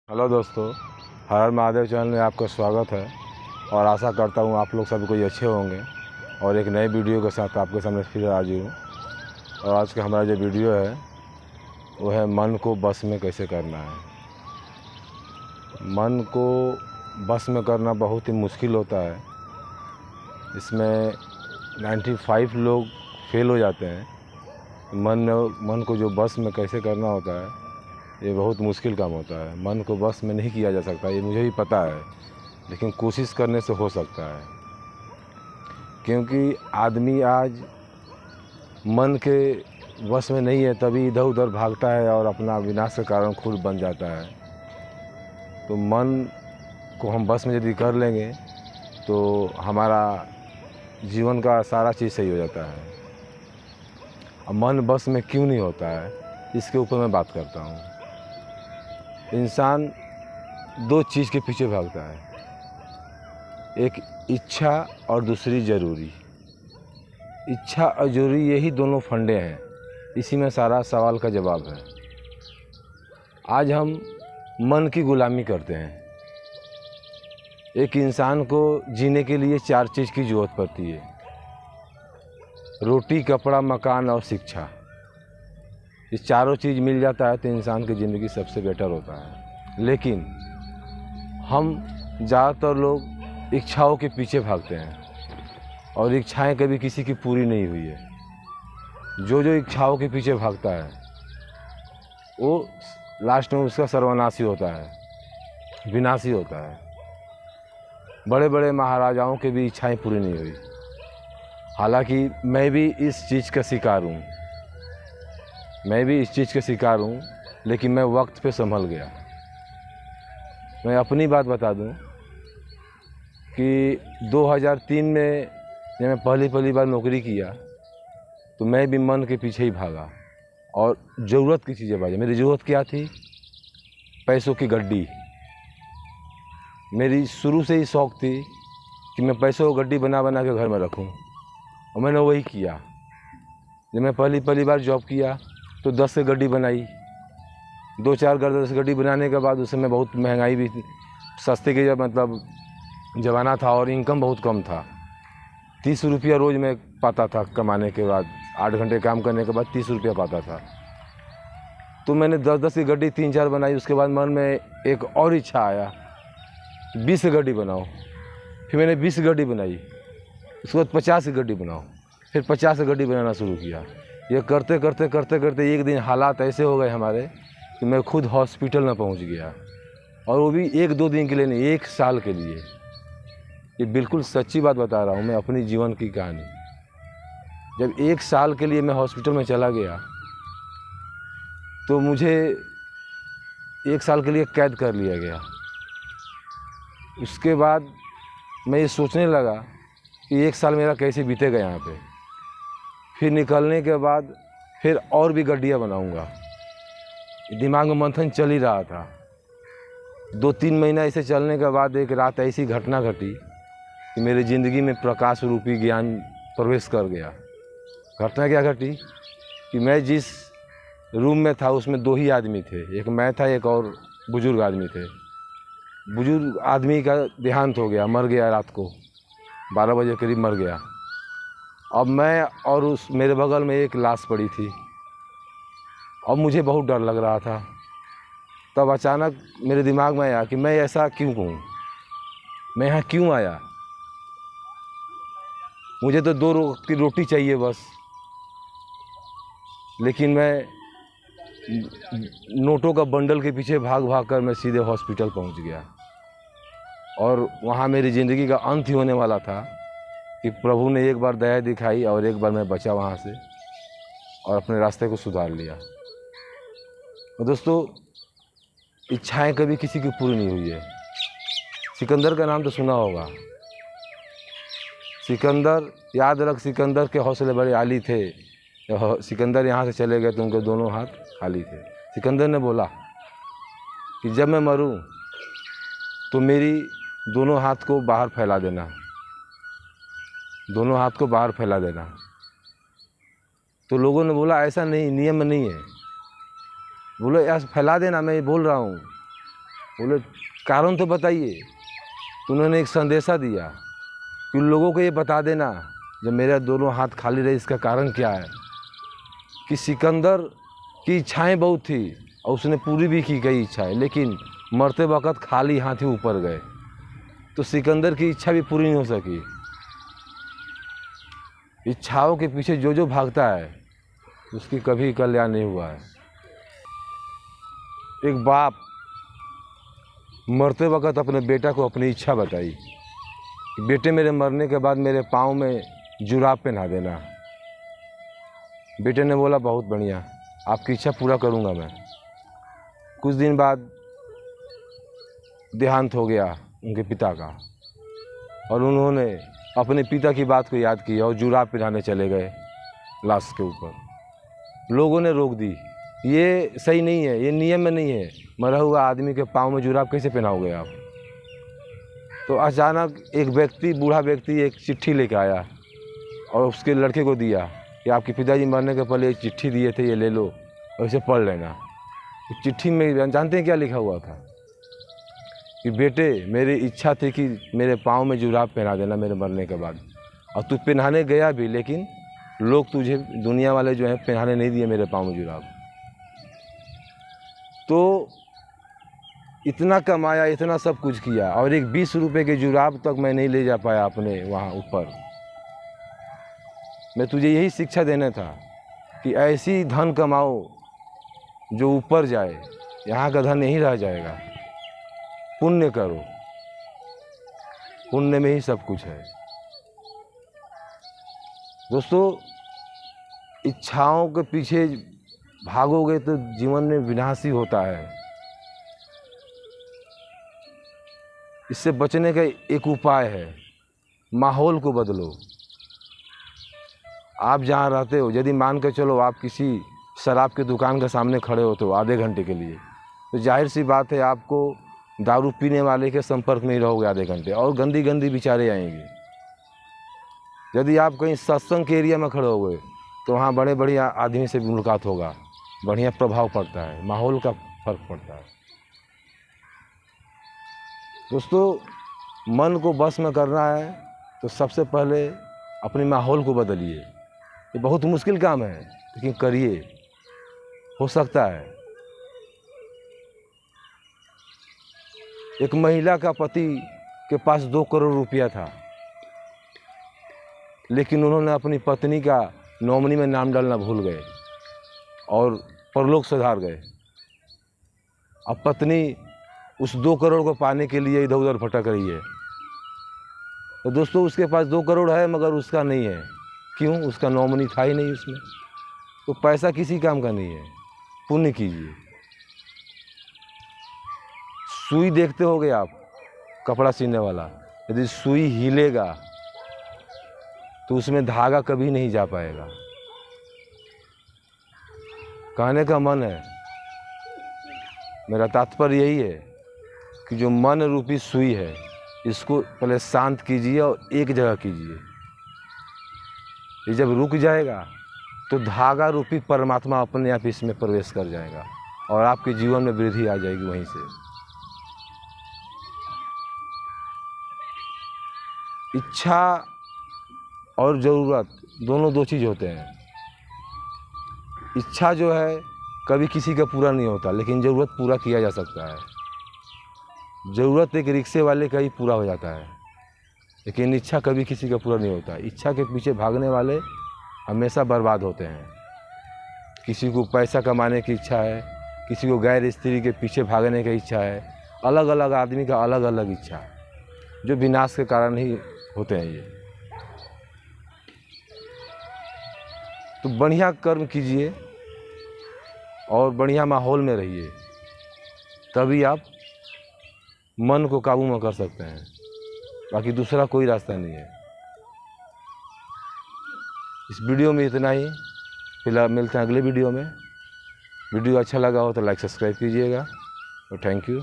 Hello दोस्तों, हर हर Mahadev channel में आपका स्वागत है। और आशा करता हूँ आप लोग सभी कोई अच्छे होंगे और एक नए वीडियो के साथ आपके सामने फिर हाजिर हूँ। और आज का हमारा जो वीडियो है वो है मन को बस में कैसे करना है। मन को बस में करना बहुत ही मुश्किल होता है। इसमें 95 लोग फेल हो जाते हैं। मन को जो बस में कैसे करना होता है ये बहुत मुश्किल काम होता है। मन को बस में नहीं किया जा सकता, ये मुझे भी पता है, लेकिन कोशिश करने से हो सकता है। क्योंकि आदमी आज मन के बस में नहीं है, तभी इधर उधर भागता है और अपना विनाश का कारण खुद बन जाता है। तो मन को हम बस में यदि कर लेंगे तो हमारा जीवन का सारा चीज़ सही हो जाता है। अब मन बस में क्यों नहीं होता है, इसके ऊपर मैं बात करता हूँ। इंसान दो चीज़ के पीछे भागता है, एक इच्छा और दूसरी ज़रूरी। इच्छा और ज़रूरी, यही दोनों फंडे हैं, इसी में सारा सवाल का जवाब है। आज हम मन की गुलामी करते हैं। एक इंसान को जीने के लिए 4 चीज़ की ज़रूरत पड़ती है: रोटी, कपड़ा, मकान और शिक्षा। ये चारों चीज़ मिल जाता है तो इंसान की ज़िंदगी सबसे बेटर होता है। लेकिन हम ज़्यादातर लोग इच्छाओं के पीछे भागते हैं और इच्छाएं कभी किसी की पूरी नहीं हुई है। जो इच्छाओं के पीछे भागता है वो लास्ट में उसका सर्वनाशी होता है, विनाशी होता है। बड़े बड़े महाराजाओं की भी इच्छाएं पूरी नहीं हुई। हालांकि मैं भी इस चीज़ का शिकार हूँ, लेकिन मैं वक्त पे संभल गया। मैं अपनी बात बता दूँ कि 2003 में जब मैं पहली बार नौकरी किया तो मैं भी मन के पीछे ही भागा और ज़रूरत की चीज़ें भागी। मेरी ज़रूरत क्या थी? पैसों की गड्डी। मेरी शुरू से ही शौक़ थी कि मैं पैसों को गड्डी बना बना के घर में रखूं, और मैंने वही किया। जब मैं पहली बार जॉब किया तो 10 से गड्डी बनाई। 2-4 10 गड्डी बनाने के बाद उस समय बहुत महंगाई भी थी, सस्ते के मतलब ज़माना था और इनकम बहुत कम था। 30 रुपया रोज़ मैं पाता था कमाने के बाद। 8 घंटे काम करने के बाद 30 रुपया पाता था। तो मैंने 10-10 की गड्डी 3-4 बनाई। उसके बाद मन में एक और इच्छा आया, 20 गड्डी बनाओ। फिर मैंने 20 गड्डी बनाई। उसके बाद 50 गड्डी बनाओ। फिर 50 गड्डी बनाना शुरू किया। ये करते करते एक दिन हालात ऐसे हो गए हमारे कि मैं खुद हॉस्पिटल में पहुंच गया। और वो भी 1-2 दिन के लिए नहीं, 1 साल के लिए। ये बिल्कुल सच्ची बात बता रहा हूँ मैं, अपनी जीवन की कहानी। जब 1 साल के लिए मैं हॉस्पिटल में चला गया तो मुझे 1 साल के लिए कैद कर लिया गया। उसके बाद मैं ये सोचने लगा कि 1 साल मेरा कैसे बीतेगा यहाँ पे। फिर निकलने के बाद फिर और भी गड्डियाँ बनाऊँगा। दिमाग में मंथन चल ही रहा था। 2-3 महीना ऐसे चलने के बाद एक रात ऐसी घटना घटी कि मेरी ज़िंदगी में प्रकाश रूपी ज्ञान प्रवेश कर गया। घटना क्या घटी कि मैं जिस रूम में था उसमें 2 ही आदमी थे। एक मैं था, एक और बुजुर्ग आदमी थे। बुजुर्ग आदमी का देहांत हो गया, मर गया। रात को 12 बजे करीब मर गया। अब मैं और उस मेरे बगल में एक लाश पड़ी थी। अब मुझे बहुत डर लग रहा था। तब अचानक मेरे दिमाग में आया कि मैं ऐसा क्यों हूँ, मैं यहाँ क्यों आया। मुझे तो 2 वक्त की रोटी चाहिए बस, लेकिन मैं नोटों का बंडल के पीछे भाग भाग कर मैं सीधे हॉस्पिटल पहुँच गया। और वहाँ मेरी ज़िंदगी का अंत ही होने वाला था कि प्रभु ने एक बार दया दिखाई और एक बार मैं बचा वहाँ से और अपने रास्ते को सुधार लिया। और दोस्तों, इच्छाएं कभी किसी की पूरी नहीं हुई है। सिकंदर का नाम तो सुना होगा। सिकंदर, याद रख, सिकंदर के हौसले बड़े आली थे। सिकंदर यहाँ से चले गए तो उनके दोनों हाथ खाली थे। सिकंदर ने बोला कि जब मैं मरूं तो मेरी दोनों हाथ को बाहर फैला देना, दोनों हाथ को बाहर फैला देना। तो लोगों ने बोला ऐसा नहीं, नियम नहीं है। बोलो यार फैला देना, मैं बोल रहा हूँ। बोले कारण तो बताइए। तो उन्होंने एक संदेशा दिया कि उन लोगों को ये बता देना जब मेरे दोनों हाथ खाली रहे, इसका कारण क्या है कि सिकंदर की इच्छाएं बहुत थी और उसने पूरी भी की कई इच्छाएं, लेकिन मरते वक्त खाली हाथ ही ऊपर गए। तो सिकंदर की इच्छा भी पूरी नहीं हो सकी। इच्छाओं के पीछे जो जो भागता है उसकी कभी कल्याण नहीं हुआ है। एक बाप मरते वक्त अपने बेटा को अपनी इच्छा बताई कि बेटे मेरे मरने के बाद मेरे पाँव में जुराब पहना देना। बेटे ने बोला बहुत बढ़िया, आपकी इच्छा पूरा करूंगा मैं। कुछ दिन बाद देहांत हो गया उनके पिता का और उन्होंने अपने पिता की बात को याद किया और जुराब पहनाने चले गए लाश के ऊपर। लोगों ने रोक दी, ये सही नहीं है, ये नियम में नहीं है, मरा हुआ आदमी के पाँव में जुराब कैसे पहनाओगे आप। तो अचानक एक व्यक्ति, बूढ़ा व्यक्ति, एक चिट्ठी लेकर आया और उसके लड़के को दिया कि आपके पिताजी मरने के पहले एक चिट्ठी दिए थे, ये ले लो और इसे पढ़ लेना। चिट्ठी में जानते हैं क्या लिखा हुआ था कि बेटे मेरी इच्छा थी कि मेरे पाँव में जुराब पहना देना मेरे मरने के बाद, और तू पहनाने गया भी, लेकिन लोग तुझे, दुनिया वाले जो हैं, पहनाने नहीं दिए मेरे पाँव में जुराब। तो इतना कमाया, इतना सब कुछ किया और एक 20 रुपये के जुराब तक मैं नहीं ले जा पाया अपने वहाँ ऊपर। मैं तुझे यही शिक्षा देना था कि ऐसी धन कमाओ जो ऊपर जाए, यहाँ का धन यहीं रह जाएगा। पुण्य करो, पुण्य में ही सब कुछ है। दोस्तों, इच्छाओं के पीछे भागोगे तो जीवन में विनाश ही होता है। इससे बचने का एक उपाय है, माहौल को बदलो। आप जहाँ रहते हो, यदि मान के चलो आप किसी शराब की दुकान के सामने खड़े होते हो आधे घंटे के लिए, तो जाहिर सी बात है आपको दारू पीने वाले के संपर्क में ही रहोगे आधे घंटे और गंदी गंदी विचारे आएंगे। यदि आप कहीं सत्संग के एरिया में खड़े हो गए तो वहाँ बड़े बड़े आदमी से मुलाकात होगा, बढ़िया प्रभाव पड़ता है, माहौल का फर्क पड़ता है। दोस्तों, मन को बस में करना है तो सबसे पहले अपने माहौल को बदलिए। ये बहुत मुश्किल काम है, लेकिन करिए, हो सकता है। एक महिला का पति के पास 2 करोड़ रुपया था, लेकिन उन्होंने अपनी पत्नी का नॉमिनी में नाम डालना भूल गए और परलोक सुधार गए। अब पत्नी उस 2 करोड़ को पाने के लिए इधर उधर भटक रही है। तो दोस्तों, उसके पास 2 करोड़ है मगर उसका नहीं है। क्यों? उसका नॉमिनी था ही नहीं उसमें। तो पैसा किसी काम का नहीं है। पुण्य कीजिए। सुई देखते होगे आप, कपड़ा सीने वाला, यदि सुई हिलेगा तो उसमें धागा कभी नहीं जा पाएगा। कहने का मन है, मेरा तात्पर्य यही है कि जो मन रूपी सुई है, इसको पहले शांत कीजिए और एक जगह कीजिए। ये जब रुक जाएगा तो धागा रूपी परमात्मा अपने आप इसमें प्रवेश कर जाएगा और आपके जीवन में वृद्धि आ जाएगी वहीं से। इच्छा और ज़रूरत दोनों 2 चीज़ होते हैं। इच्छा जो है कभी किसी का पूरा नहीं होता, लेकिन ज़रूरत पूरा किया जा सकता है। ज़रूरत एक रिक्शे वाले का ही पूरा हो जाता है, लेकिन इच्छा कभी किसी का पूरा नहीं होता। इच्छा के पीछे भागने वाले हमेशा बर्बाद होते हैं। किसी को पैसा कमाने की इच्छा है, किसी को गैर स्त्री के पीछे भागने की इच्छा है। अलग अलग आदमी का अलग अलग इच्छा, जो विनाश के कारण ही होते हैं। ये तो बढ़िया कर्म कीजिए और बढ़िया माहौल में रहिए, तभी आप मन को काबू में कर सकते हैं। बाकी दूसरा कोई रास्ता नहीं है। इस वीडियो में इतना ही। फिलहाल मिलते हैं अगले वीडियो में। वीडियो अच्छा लगा हो तो लाइक सब्सक्राइब कीजिएगा और थैंक यू।